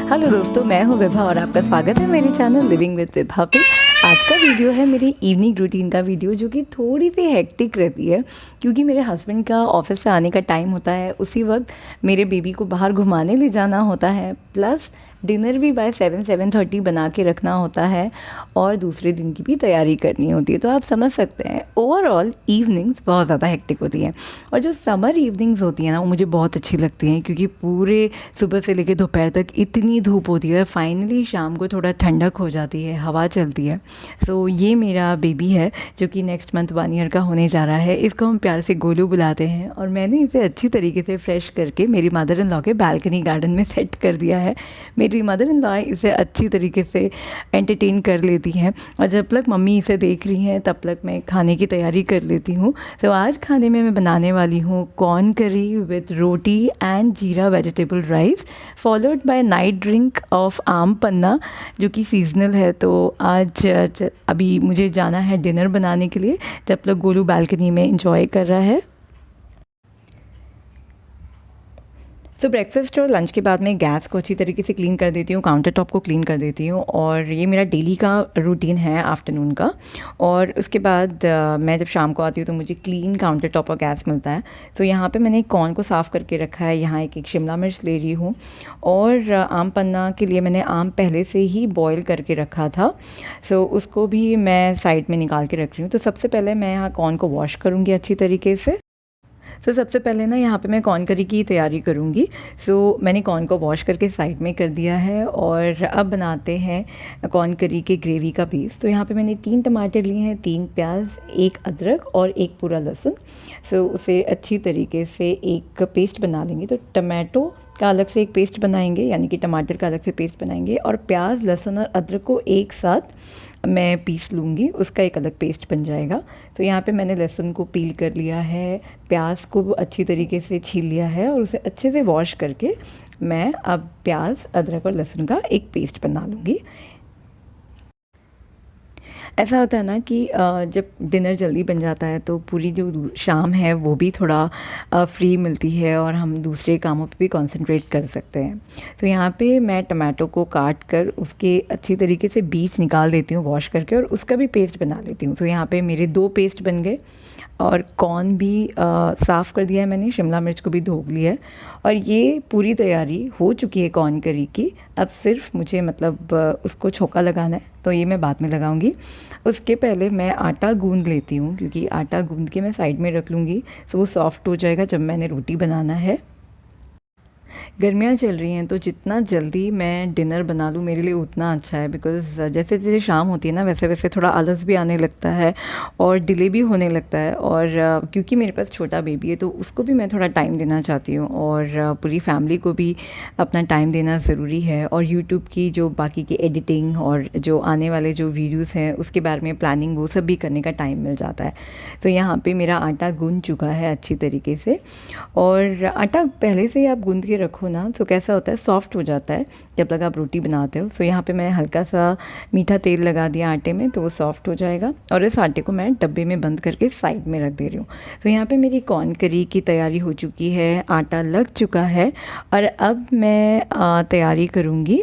Hello दोस्तों, मैं हूँ विभा और आपका स्वागत है मेरे चैनल लिविंग विद विभा पे। आज का वीडियो है मेरी इवनिंग रूटीन का वीडियो, जो कि थोड़ी सी हेक्टिक रहती है क्योंकि मेरे हस्बैंड का ऑफिस से आने का टाइम होता है। उसी वक्त मेरे बेबी को बाहर घुमाने ले जाना होता है, प्लस डिनर भी बाय 7-7:30 बना के रखना होता है और दूसरे दिन की भी तैयारी करनी होती है। तो आप समझ सकते हैं ओवरऑल इवनिंग्स बहुत ज़्यादा हेक्टिक होती हैं। और जो समर इवनिंग्स होती हैं ना, वो मुझे बहुत अच्छी लगती हैं क्योंकि पूरे सुबह से लेकर दोपहर तक इतनी धूप होती है, फाइनली शाम को थोड़ा ठंडक हो जाती है, हवा चलती है। तो ये मेरा बेबी है जो कि नेक्स्ट मंथ 1 ईयर का होने जा रहा है। इसको हम प्यार से गोलू बुलाते हैं और मैंने इसे अच्छी तरीके से फ्रेश करके मेरी मदर इन लॉ के बालकनी गार्डन में सेट कर दिया है। मेरी मदर इन लॉ इसे अच्छी तरीके से एंटरटेन कर लेती हैं और जब तक मम्मी इसे देख रही हैं तब तक मैं खाने की तैयारी कर लेती हूँ। तो आज खाने में मैं बनाने वाली हूँ कॉर्न करी विद रोटी एंड जीरा vegetable rice, followed by night drink of आम पन्ना, जो कि सीजनल है। तो आज अभी मुझे जाना है डिनर बनाने के लिए, जब तक गोलू बालकनी में एंजॉय कर रहा है। तो ब्रेकफास्ट और लंच के बाद मैं गैस को अच्छी तरीके से क्लीन कर देती हूँ, काउंटर टॉप को क्लीन कर देती हूँ, और ये मेरा डेली का रूटीन है आफ्टरनून का। और उसके बाद मैं जब शाम को आती हूँ तो मुझे क्लीन काउंटर टॉप और गैस मिलता है। तो यहाँ पे मैंने कॉर्न को साफ़ करके रखा है, यहाँ एक शिमला मिर्च ले रही हूँ, और आम पन्ना के लिए मैंने आम पहले से ही बॉयल करके रखा था, सो उसको भी मैं साइड में निकाल के रख रही हूँ। तो सबसे पहले मैं यहाँ कॉर्न को वॉश करूँगी अच्छी तरीके से। तो सबसे पहले ना यहाँ पे मैं कॉर्न करी की तैयारी करूँगी। मैंने कॉर्न को वॉश करके साइड में कर दिया है और अब बनाते हैं कॉर्न करी के ग्रेवी का पेस्ट। तो यहाँ पे मैंने 3 टमाटर लिए हैं, 3 प्याज, 1 अदरक और 1 पूरा लहसुन। उसे अच्छी तरीके से एक पेस्ट बना लेंगे। तो टमाटो का अलग से एक पेस्ट बनाएंगे, यानी कि टमाटर का अलग से पेस्ट बनाएंगे, और प्याज, लहसुन और अदरक को एक साथ मैं पीस लूँगी, उसका एक अलग पेस्ट बन जाएगा। तो यहाँ पे मैंने लहसुन को पील कर लिया है, प्याज को अच्छी तरीके से छील लिया है और उसे अच्छे से वॉश करके मैं अब प्याज, अदरक और लहसुन का एक पेस्ट बना लूँगी। ऐसा होता है ना कि जब डिनर जल्दी बन जाता है तो पूरी जो शाम है वो भी थोड़ा फ्री मिलती है और हम दूसरे कामों पे भी कंसंट्रेट कर सकते हैं। तो यहाँ पे मैं टमाटो को काट कर उसके अच्छी तरीके से बीज निकाल देती हूँ वॉश करके, और उसका भी पेस्ट बना लेती हूँ। तो यहाँ पे मेरे 2 पेस्ट बन गए, और कॉर्न भी साफ़ कर दिया है मैंने, शिमला मिर्च को भी धो लिया है, और ये पूरी तैयारी हो चुकी है कॉर्न करी की। अब सिर्फ मुझे उसको छोका लगाना है, तो ये मैं बाद में लगाऊंगी। उसके पहले मैं आटा गूंद लेती हूँ, क्योंकि आटा गूंद के मैं साइड में रख लूँगी, तो वो सॉफ्ट हो जाएगा जब मैंने रोटी बनाना है। गर्मियाँ चल रही हैं तो जितना जल्दी मैं डिनर बना लूँ मेरे लिए उतना अच्छा है, बिकॉज़ जैसे जैसे शाम होती है ना वैसे वैसे थोड़ा आलस भी आने लगता है और डिले भी होने लगता है। और क्योंकि मेरे पास छोटा बेबी है तो उसको भी मैं थोड़ा टाइम देना चाहती हूँ, और पूरी फैमिली को भी अपना टाइम देना ज़रूरी है। और यूट्यूब की जो बाकी की एडिटिंग और जो आने वाले जो वीडियोज़ हैं उसके बारे में प्लानिंग, वो सब भी करने का टाइम मिल जाता है। तो यहाँ पर मेरा आटा गूंद चुका है अच्छी तरीके से, और आटा पहले से ही आप गूंद के रखो ना तो कैसा होता है, सॉफ्ट हो जाता है जब तक आप रोटी बनाते हो। तो यहाँ पे मैंने हल्का सा मीठा तेल लगा दिया आटे में, तो वो सॉफ्ट हो जाएगा, और इस आटे को मैं डब्बे में बंद करके साइड में रख दे रही हूँ। तो यहाँ पे मेरी कॉर्न करी की तैयारी हो चुकी है, आटा लग चुका है, और अब मैं तैयारी करूँगी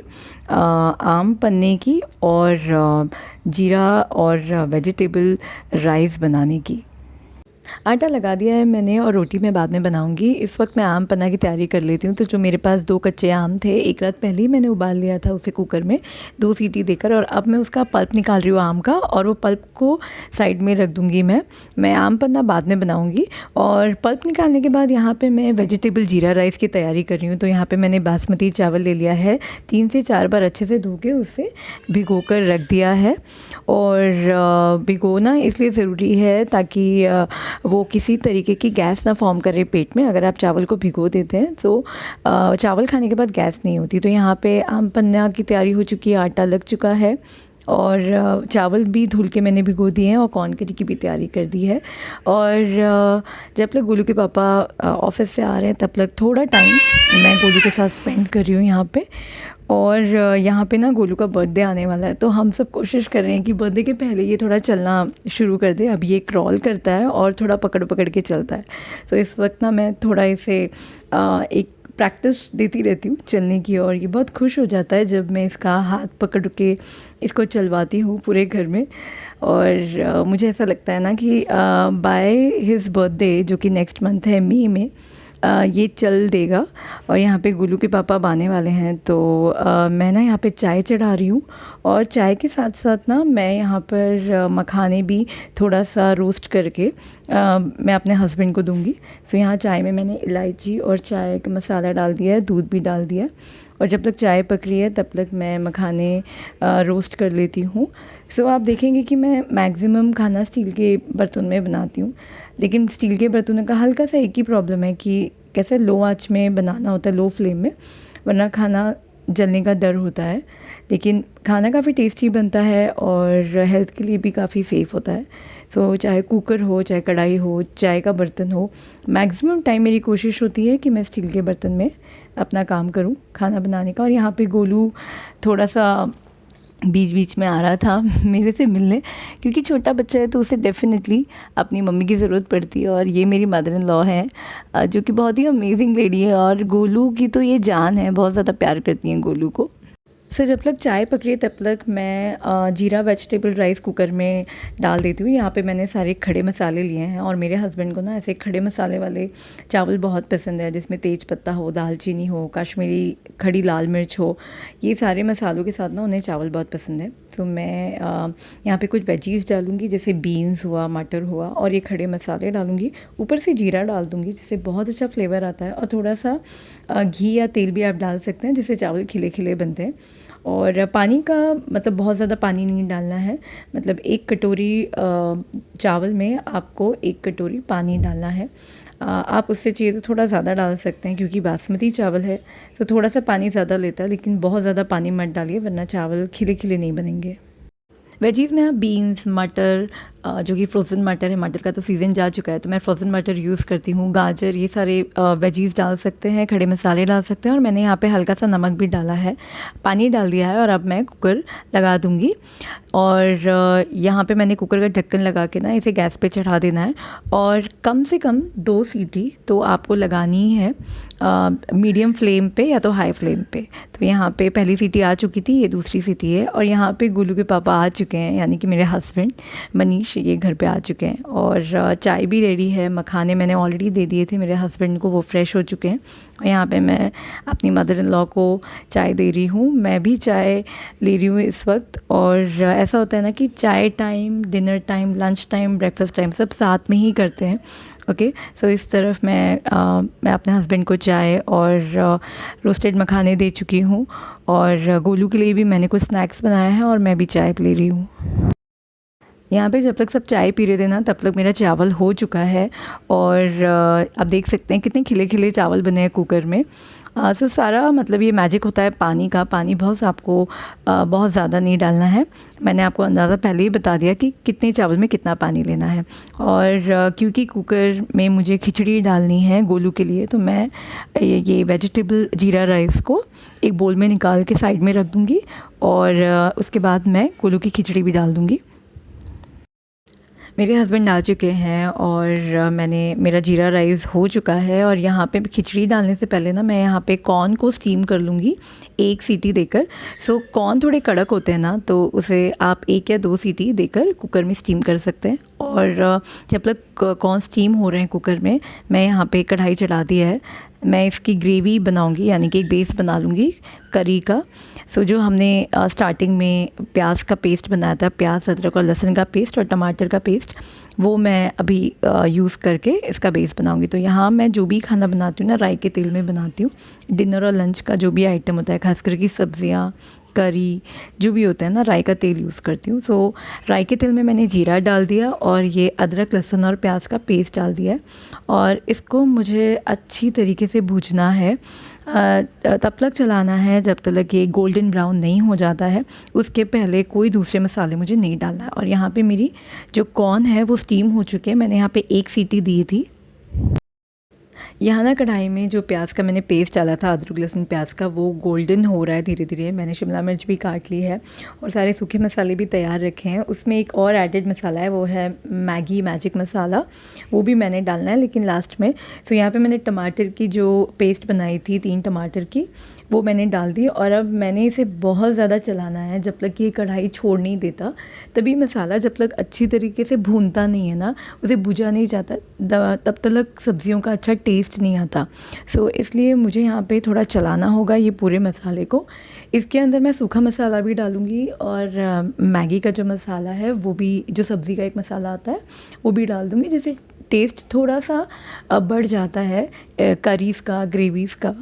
आम पन्ने की और जीरा और वेजिटेबल राइस बनाने की। आटा लगा दिया है मैंने और रोटी मैं बाद में बनाऊंगी। इस वक्त मैं आम पन्ना की तैयारी कर लेती हूँ। तो जो मेरे पास 2 कच्चे आम थे, एक रात पहले ही मैंने उबाल लिया था उसे कुकर में 2 सीटी देकर, और अब मैं उसका पल्प निकाल रही हूँ आम का, और वो पल्प को साइड में रख दूँगी। मैं आम पन्ना बाद में बनाऊँगी। और पल्प निकालने के बाद यहाँ पर मैं वेजिटेबल जीरा राइस की तैयारी कर रही हूँ। तो यहाँ पर मैंने बासमती चावल ले लिया है, 3 से 4 बार अच्छे से धो के उसे भिगो कर रख दिया है। और भिगोना इसलिए ज़रूरी है ताकि वो किसी तरीके की गैस ना फॉर्म करे पेट में। अगर आप चावल को भिगो देते हैं तो चावल खाने के बाद गैस नहीं होती। तो यहाँ पे आम पन्ना की तैयारी हो चुकी है, आटा लग चुका है, और चावल भी धुल के मैंने भिगो दिए हैं, और कॉर्न करी की भी तैयारी कर दी है। और जब तक गोलू के पापा ऑफिस से आ रहे हैं तब तक थोड़ा टाइम मैं गोलू के साथ स्पेंड कर रही हूँ यहाँ पे। और यहाँ पे ना गोलू का बर्थडे आने वाला है, तो हम सब कोशिश कर रहे हैं कि बर्थडे के पहले ये थोड़ा चलना शुरू कर दे। अब ये क्रॉल करता है और थोड़ा पकड़ पकड़ के चलता है। तो इस वक्त ना मैं थोड़ा इसे एक प्रैक्टिस देती रहती हूँ चलने की, और ये बहुत खुश हो जाता है जब मैं इसका हाथ पकड़ के इसको चलवाती हूँ पूरे घर में। और मुझे ऐसा लगता है ना कि बाय हिज बर्थडे, जो कि नेक्स्ट मंथ है मई में, ये चल देगा। और यहाँ पे गोलू के पापा आने वाले हैं, तो मैं ना यहाँ पे चाय चढ़ा रही हूँ, और चाय के साथ साथ ना मैं यहाँ पर मखाने भी थोड़ा सा रोस्ट करके मैं अपने हस्बैंड को दूँगी। तो यहाँ चाय में मैंने इलायची और चाय का मसाला डाल दिया है, दूध भी डाल दिया, और जब तक चाय पक रही है तब तक मैं मखाने रोस्ट कर लेती हूँ। सो आप देखेंगे कि मैं मैक्सिमम खाना स्टील के बर्तन में बनाती हूँ, लेकिन स्टील के बर्तनों का हल्का सा एक ही प्रॉब्लम है कि कैसे लो आंच में बनाना होता है, लो फ्लेम में, वरना खाना जलने का डर होता है। लेकिन खाना काफ़ी टेस्टी बनता है और हेल्थ के लिए भी काफ़ी सेफ़ होता है। तो चाहे कुकर हो, चाहे कढ़ाई हो, चाय का बर्तन हो, मैक्सिमम टाइम मेरी कोशिश होती है कि मैं स्टील के बर्तन में अपना काम करूं खाना बनाने का। और यहाँ पे गोलू थोड़ा सा बीच बीच में आ रहा था मेरे से मिलने, क्योंकि छोटा बच्चा है तो उसे डेफिनेटली अपनी मम्मी की ज़रूरत पड़ती है। और ये मेरी मदर इन लॉ है, जो कि बहुत ही अमेजिंग लेडी है, और गोलू की तो ये जान है, बहुत ज़्यादा प्यार करती हैं गोलू को। सो जब तक चाय पक रही है तब तक मैं जीरा वेजिटेबल राइस कुकर में डाल देती हूँ। यहाँ पे मैंने सारे खड़े मसाले लिए हैं, और मेरे हस्बैंड को ना ऐसे खड़े मसाले वाले चावल बहुत पसंद है, जिसमें तेज पत्ता हो, दालचीनी हो, कश्मीरी खड़ी लाल मिर्च हो, ये सारे मसालों के साथ ना उन्हें चावल बहुत पसंद है। तो मैं यहाँ पे कुछ वेजीज़ डालूँगी, जैसे बीन्स हुआ, मटर हुआ, और ये खड़े मसाले डालूँगी। ऊपर से जीरा डाल दूँगी, जिससे बहुत अच्छा फ्लेवर आता है, और थोड़ा सा घी या तेल भी आप डाल सकते हैं, जिससे चावल खिले खिले बनते हैं। और पानी का मतलब बहुत ज़्यादा पानी नहीं डालना है, मतलब 1 कटोरी चावल में आपको 1 कटोरी पानी डालना है। आप उससे चाहिए तो थोड़ा ज़्यादा डाल सकते हैं, क्योंकि बासमती चावल है तो थोड़ा सा पानी ज़्यादा लेता है, लेकिन बहुत ज़्यादा पानी मत डालिए, वरना चावल खिले खिले नहीं बनेंगे। वेजीज़ में आप बीन्स, मटर, जो कि फ्रोज़न मटर है, मटर का तो सीज़न जा चुका है तो मैं फ्रोज़न मटर यूज़ करती हूँ, गाजर, ये सारे वेजीज़ डाल सकते हैं, खड़े मसाले डाल सकते हैं, और मैंने यहाँ पे हल्का सा नमक भी डाला है, पानी डाल दिया है, और अब मैं कुकर लगा दूँगी। और यहाँ पे मैंने कुकर का ढक्कन लगा के ना इसे गैस पे चढ़ा देना है, और कम से कम 2 सीटी तो आपको लगानी ही है, मीडियम फ्लेम पे या तो हाई फ्लेम पे। तो यहाँ पे पहली सीटी आ चुकी थी, ये दूसरी सीटी है, और यहाँ पे गोलू के पापा आ चुके हैं, यानी कि मेरे हस्बैंड मनीष, ये घर पे आ चुके हैं। और चाय भी रेडी है, मखाने मैंने ऑलरेडी दे दिए थे मेरे हस्बैंड को, वो फ्रेश हो चुके हैं। और यहाँ पे मैं अपनी मदर इन लॉ को चाय दे रही हूँ, मैं भी चाय ले रही हूँ इस वक्त। और ऐसा होता है ना कि चाय time, dinner time, lunch time, breakfast time सब साथ में ही करते हैं। ओके, सो इस तरफ मैं अपने हस्बैंड को चाय और रोस्टेड मखाने दे चुकी हूँ, और गोलू के लिए भी मैंने कुछ स्नैक्स बनाया है, और मैं भी चाय पी रही हूँ। यहाँ पे जब तक सब चाय पी रहे थे ना, तब तक मेरा चावल हो चुका है, और आप देख सकते हैं कितने खिले खिले चावल बने हैं कुकर में। सो सारा मतलब ये मैजिक होता है पानी का। पानी बहुत आपको बहुत ज़्यादा नहीं डालना है, मैंने आपको अंदाज़ा पहले ही बता दिया कि कितने चावल में कितना पानी लेना है। और क्योंकि कुकर में मुझे खिचड़ी डालनी है गोलू के लिए, तो मैं ये वेजिटेबल जीरा राइस को एक बोल में निकाल के साइड में रख दूँगी, और उसके बाद मैं गोलू की खिचड़ी भी डाल दूँगी। मेरे हस्बैंड आ चुके हैं, और मेरा जीरा राइस हो चुका है। और यहाँ पे खिचड़ी डालने से पहले ना मैं यहाँ पे कॉर्न को स्टीम कर लूँगी 1 सीटी देकर। सो कॉर्न थोड़े कड़क होते हैं ना, तो उसे आप 1 या 2 सीटी देकर कुकर में स्टीम कर सकते हैं। और जब तक कॉर्न स्टीम हो रहे हैं कुकर में, मैं यहाँ पे कढ़ाई चढ़ा दिया है, मैं इसकी ग्रेवी बनाऊंगी, यानी कि एक बेस बना लूँगी करी का। सो जो हमने स्टार्टिंग में प्याज का पेस्ट बनाया था, प्याज, अदरक और लहसुन का पेस्ट और टमाटर का पेस्ट, वो मैं अभी यूज़ करके इसका बेस बनाऊंगी। तो यहाँ मैं जो भी खाना बनाती हूँ ना, राई के तेल में बनाती हूँ। डिनर और लंच का जो भी आइटम होता है, खास करके सब्ज़ियाँ, करी, जो भी होता है ना, राई का तेल यूज़ करती हूँ। सो राई के तेल में मैंने जीरा डाल दिया, और ये अदरक, लहसुन और प्याज का पेस्ट डाल दिया है, और इसको मुझे अच्छी तरीके से भूनना है। तब तक चलाना है जब तक ये गोल्डन ब्राउन नहीं हो जाता है, उसके पहले कोई दूसरे मसाले मुझे नहीं डालना है। और यहाँ पे मेरी जो कॉर्न है वो स्टीम हो चुके हैं, मैंने यहाँ पे 1 सीटी दी थी। यहाँ ना कढ़ाई में जो प्याज का मैंने पेस्ट डाला था, अदरक लहसुन प्याज का, वो गोल्डन हो रहा है धीरे धीरे। मैंने शिमला मिर्च भी काट ली है और सारे सूखे मसाले भी तैयार रखे हैं। उसमें एक और एडेड मसाला है, वो है मैगी मैजिक मसाला, वो भी मैंने डालना है लेकिन लास्ट में। तो यहाँ पे मैंने टमाटर की जो पेस्ट बनाई थी 3 टमाटर की, वो मैंने डाल दी और अब मैंने इसे बहुत ज़्यादा चलाना है जब तक कि ये कढ़ाई छोड़ नहीं देता। तभी मसाला जब तक अच्छी तरीके से भूनता नहीं है ना, उसे भुजा नहीं जाता, तब तक सब्जियों का अच्छा टेस्ट नहीं आता। सो इसलिए मुझे यहाँ पे थोड़ा चलाना होगा ये पूरे मसाले को। इसके अंदर मैं सूखा मसाला भी डालूँगी और मैगी का जो मसाला है वो भी, जो सब्ज़ी का एक मसाला आता है वो भी डाल दूँगी, जिससे टेस्ट थोड़ा सा बढ़ जाता है करीज़ का, ग्रेवीज़ का।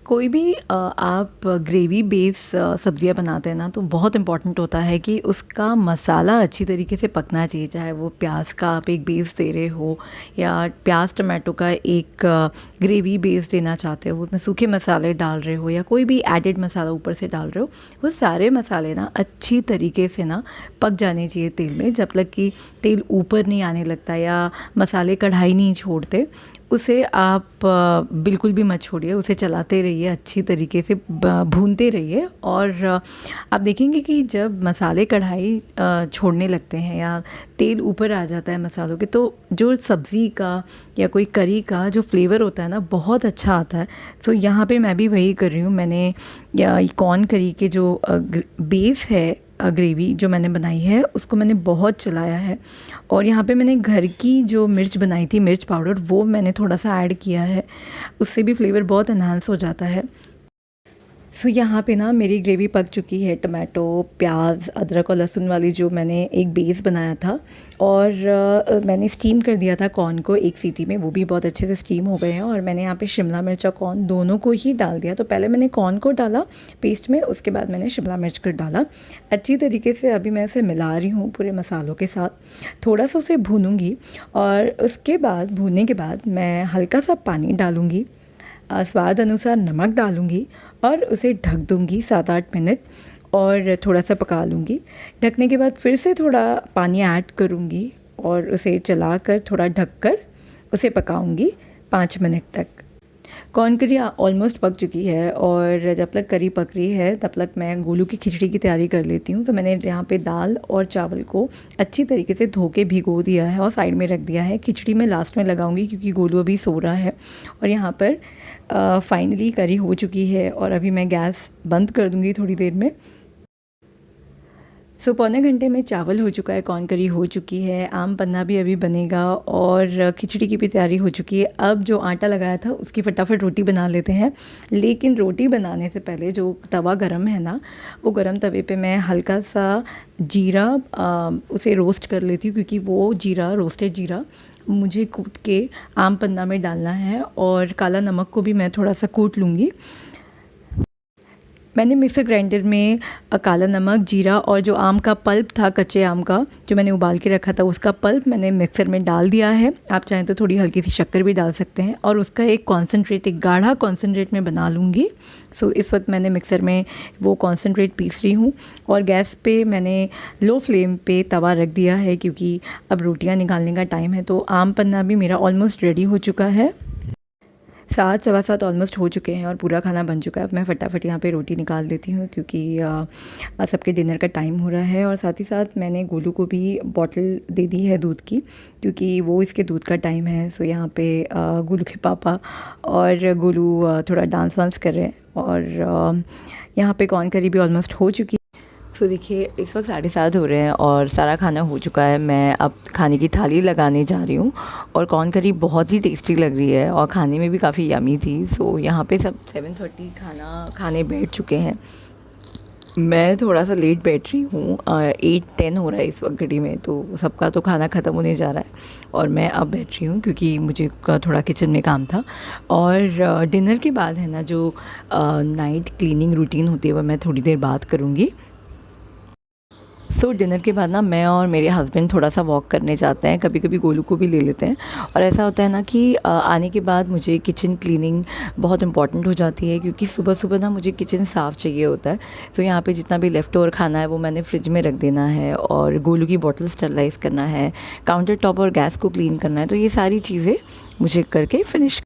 कोई भी आप ग्रेवी बेस सब्ज़ियाँ बनाते हैं ना, तो बहुत इम्पॉर्टेंट होता है कि उसका मसाला अच्छी तरीके से पकना चाहिए। चाहे वो प्याज का आप एक बेस दे रहे हो या प्याज टमाटो का एक ग्रेवी बेस देना चाहते हो, उसमें सूखे मसाले डाल रहे हो या कोई भी एडेड मसाला ऊपर से डाल रहे हो, वो सारे मसाले ना अच्छी तरीके से ना पक जाने चाहिए तेल में। जब तक कि तेल ऊपर नहीं आने लगता या मसाले कढ़ाई नहीं छोड़ते, उसे आप बिल्कुल भी मत छोड़िए, उसे चलाते रहिए, अच्छी तरीके से भूनते रहिए। और आप देखेंगे कि जब मसाले कढ़ाई छोड़ने लगते हैं या तेल ऊपर आ जाता है मसालों के, तो जो सब्ज़ी का या कोई करी का जो फ्लेवर होता है ना, बहुत अच्छा आता है। तो यहाँ पे मैं भी वही कर रही हूँ। मैंने या कॉर्न करी के जो बेस है ग्रेवी जो मैंने बनाई है, उसको मैंने बहुत चलाया है। और यहाँ पे मैंने घर की जो मिर्च बनाई थी, मिर्च पाउडर, वो मैंने थोड़ा सा ऐड किया है, उससे भी फ्लेवर बहुत एनहांस हो जाता है। सो यहाँ पे ना मेरी ग्रेवी पक चुकी है। टमाटो, प्याज, अदरक और लहसुन वाली जो मैंने एक बेस बनाया था, और मैंने स्टीम कर दिया था कॉर्न को 1 सीटी में, वो भी बहुत अच्छे से स्टीम हो गए हैं। और मैंने यहाँ पे शिमला मिर्च और कॉर्न दोनों को ही डाल दिया। तो पहले मैंने कॉर्न को डाला पेस्ट में, उसके बाद मैंने शिमला मिर्च को डाला। अच्छी तरीके से अभी मैं इसे मिला रही हूँ पूरे मसालों के साथ। थोड़ा सा उसे भूनूँगी और उसके बाद, भूनने के बाद मैं हल्का सा पानी डालूँगी, स्वाद अनुसार नमक डालूँगी और उसे ढक दूँगी 7-8 मिनट और थोड़ा सा पका लूँगी। ढकने के बाद फिर से थोड़ा पानी ऐड करूँगी और उसे चलाकर थोड़ा ढककर उसे पकाऊँगी 5 मिनट तक। कॉर्न करी ऑलमोस्ट पक चुकी है और जब तक करी पक रही है तब तक मैं गोलू की खिचड़ी की तैयारी कर लेती हूँ। तो मैंने यहाँ पे दाल और चावल को अच्छी तरीके से धो के भिगो दिया है और साइड में रख दिया है। खिचड़ी मैं लास्ट में लगाऊंगी क्योंकि गोलू अभी सो रहा है। और यहाँ पर फाइनली करी हो चुकी है और अभी मैं गैस बंद कर दूँगी थोड़ी देर में। सो पौने घंटे में चावल हो चुका है, कॉर्न करी हो चुकी है, आम पन्ना भी अभी बनेगा और खिचड़ी की भी तैयारी हो चुकी है। अब जो आटा लगाया था उसकी फटाफट रोटी बना लेते हैं। लेकिन रोटी बनाने से पहले जो तवा गरम है ना, वो गरम तवे पे मैं हल्का सा जीरा उसे रोस्ट कर लेती हूँ, क्योंकि वो जीरा, रोस्टेड जीरा मुझे कूट के आम पन्ना में डालना है। और काला नमक को भी मैं थोड़ा सा कूट लूँगी। मैंने मिक्सर ग्राइंडर में काला नमक, जीरा और जो आम का पल्प था, कच्चे आम का जो मैंने उबाल के रखा था, उसका पल्प मैंने मिक्सर में डाल दिया है। आप चाहें तो थोड़ी हल्की सी शक्कर भी डाल सकते हैं और उसका एक कॉन्सेंट्रेट, एक गाढ़ा कॉन्सेंट्रेट में बना लूँगी। सो इस वक्त मैंने मिक्सर में वो कॉन्सेंट्रेट पीस रही हूँ और गैस पे मैंने लो फ्लेम पे तवा रख दिया है, क्योंकि अब रोटियाँ निकालने का टाइम है। तो आम पन्ना भी मेरा ऑलमोस्ट रेडी हो चुका है। 7, सवा 7 ऑलमोस्ट हो चुके हैं और पूरा खाना बन चुका है। अब मैं फटाफट यहाँ पे रोटी निकाल देती हूँ, क्योंकि सबके डिनर का टाइम हो रहा है। और साथ ही साथ मैंने गोलू को भी बॉटल दे दी है दूध की, क्योंकि वो इसके दूध का टाइम है। सो यहाँ पे गोलू के पापा और गोलू थोड़ा डांस वांस कर रहे हैं। और यहाँ पे कॉर्न करी भी ऑलमोस्ट हो चुकी है। तो देखिए इस वक्त 7:30 हो रहे हैं और सारा खाना हो चुका है। मैं अब खाने की थाली लगाने जा रही हूँ और कॉर्न करी बहुत ही टेस्टी लग रही है और खाने में भी काफ़ी यमी थी। सो यहाँ पे सब 7:30 खाना खाने बैठ चुके हैं। मैं थोड़ा सा लेट बैठ रही हूँ, 8:10 हो रहा है इस वक्त घड़ी में। तो सबका तो खाना ख़त्म होने जा रहा है और मैं अब बैठ रही हूँ क्योंकि मुझे थोड़ा किचन में काम था। और डिनर के बाद है ना, जो नाइट क्लीनिंग रूटीन होती है वो मैं थोड़ी देर बाद करूँगी। सो डिनर के बाद ना मैं और मेरे हस्बैंड थोड़ा सा वॉक करने जाते हैं, कभी कभी गोलू को भी ले लेते हैं। और ऐसा होता है ना कि आने के बाद मुझे किचन क्लीनिंग बहुत इंपॉर्टेंट हो जाती है, क्योंकि सुबह सुबह ना मुझे किचन साफ़ चाहिए होता है। तो यहाँ पे जितना भी लेफ़्ट ओवर खाना है वो मैंने फ्रिज में रख देना है, और गोलू की बॉटल स्टरलाइज़ करना है, काउंटर टॉप और गैस को क्लीन करना है। तो ये सारी चीज़ें मुझे करके फिनिश।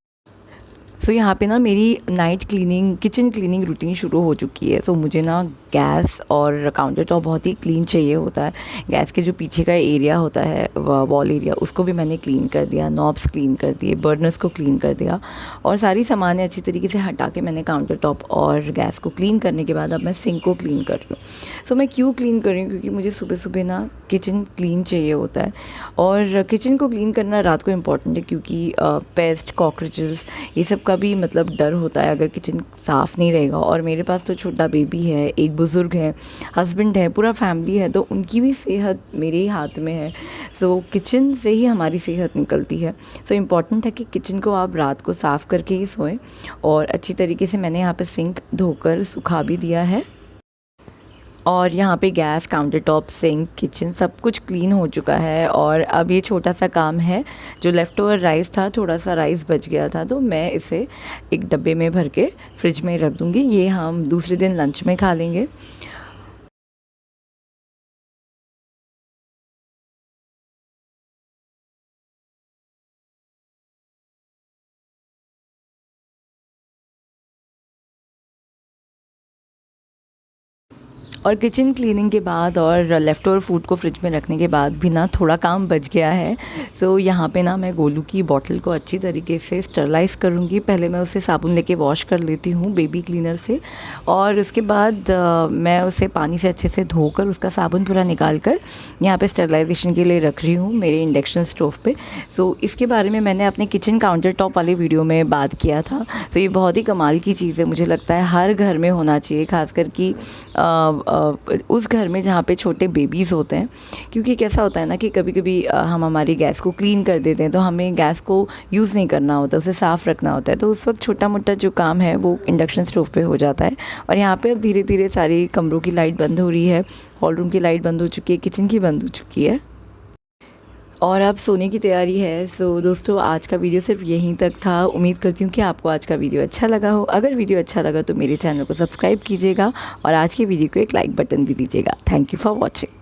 सो यहाँ पे ना मेरी night cleaning, kitchen cleaning routine शुरू हो चुकी है। तो मुझे ना गैस और काउंटर टॉप बहुत ही क्लीन चाहिए होता है। गैस के जो पीछे का एरिया होता है, वॉल एरिया, उसको भी मैंने क्लीन कर दिया, नॉब्स क्लीन कर दिए, बर्नर्स को क्लीन कर दिया, और सारी सामान अच्छी तरीके से हटा के मैंने काउंटर टॉप और गैस को क्लीन करने के बाद अब मैं सिंक को क्लीन कर रही हूँ। सो मैं क्यों क्लीन कर रही हूँ, क्योंकि मुझे सुबह सुबह ना किचन क्लीन चाहिए होता है। और किचन को क्लीन करना रात को इम्पॉर्टेंट है, क्योंकि पेस्ट, कॉकरोचेस, ये सब का भी मतलब डर होता है अगर किचन साफ़ नहीं रहेगा। और मेरे पास तो छोटा बेबी है, एक बुज़ुर्ग है, हस्बैंड है, पूरा फैमिली है, तो उनकी भी सेहत मेरे ही हाथ में है। सो किचन से ही हमारी सेहत निकलती है। सो इम्पॉर्टेंट है कि किचन को आप रात को साफ़ करके ही सोएं। और अच्छी तरीके से मैंने यहाँ पे सिंक धोकर सुखा भी दिया है, और यहाँ पे gas, counter top, sink, kitchen सब कुछ क्लीन हो चुका है। और अब ये छोटा सा काम है, जो लेफ़्ट ओवर राइस था, थोड़ा सा राइस बच गया था, तो मैं इसे एक डब्बे में भर के फ्रिज में रख दूँगी। ये हम दूसरे दिन लंच में खा लेंगे। और किचन क्लीनिंग के बाद और लेफ़्ट ओवर फूड को फ्रिज में रखने के बाद भी ना थोड़ा काम बच गया है। सो यहाँ पे ना मैं गोलू की बॉटल को अच्छी तरीके से स्टरलाइज़ करूँगी। पहले मैं उसे साबुन लेके वॉश कर लेती हूँ बेबी क्लीनर से, और उसके बाद मैं उसे पानी से अच्छे से धोकर उसका साबुन पूरा निकाल कर यहाँ पे स्टरलाइजेशन के लिए रख रही हूँ मेरे इंडक्शन स्टोव पे। सो इसके बारे में मैंने अपने किचन काउंटर टॉप वाले वीडियो में बात किया था। तो ये बहुत ही कमाल की चीज़ है, मुझे लगता है हर घर में होना चाहिए, खासकर कि उस घर में जहाँ पे छोटे बेबीज़ होते हैं। क्योंकि कैसा होता है ना कि कभी कभी हम हमारी गैस को क्लीन कर देते हैं, तो हमें गैस को यूज़ नहीं करना होता, उसे साफ़ रखना होता है। तो उस वक्त छोटा मोटा जो काम है वो इंडक्शन स्टोव पे हो जाता है। और यहाँ पे अब धीरे धीरे सारी कमरों की लाइट बंद हो रही है, हॉल रूम की लाइट बंद हो चुकी है, किचन की बंद हो चुकी है, और अब सोने की तैयारी है। सो दोस्तों, आज का वीडियो सिर्फ यहीं तक था। उम्मीद करती हूँ कि आपको आज का वीडियो अच्छा लगा हो। अगर वीडियो अच्छा लगा तो मेरे चैनल को सब्सक्राइब कीजिएगा, और आज की वीडियो को एक लाइक बटन भी दीजिएगा। Thank you for watching.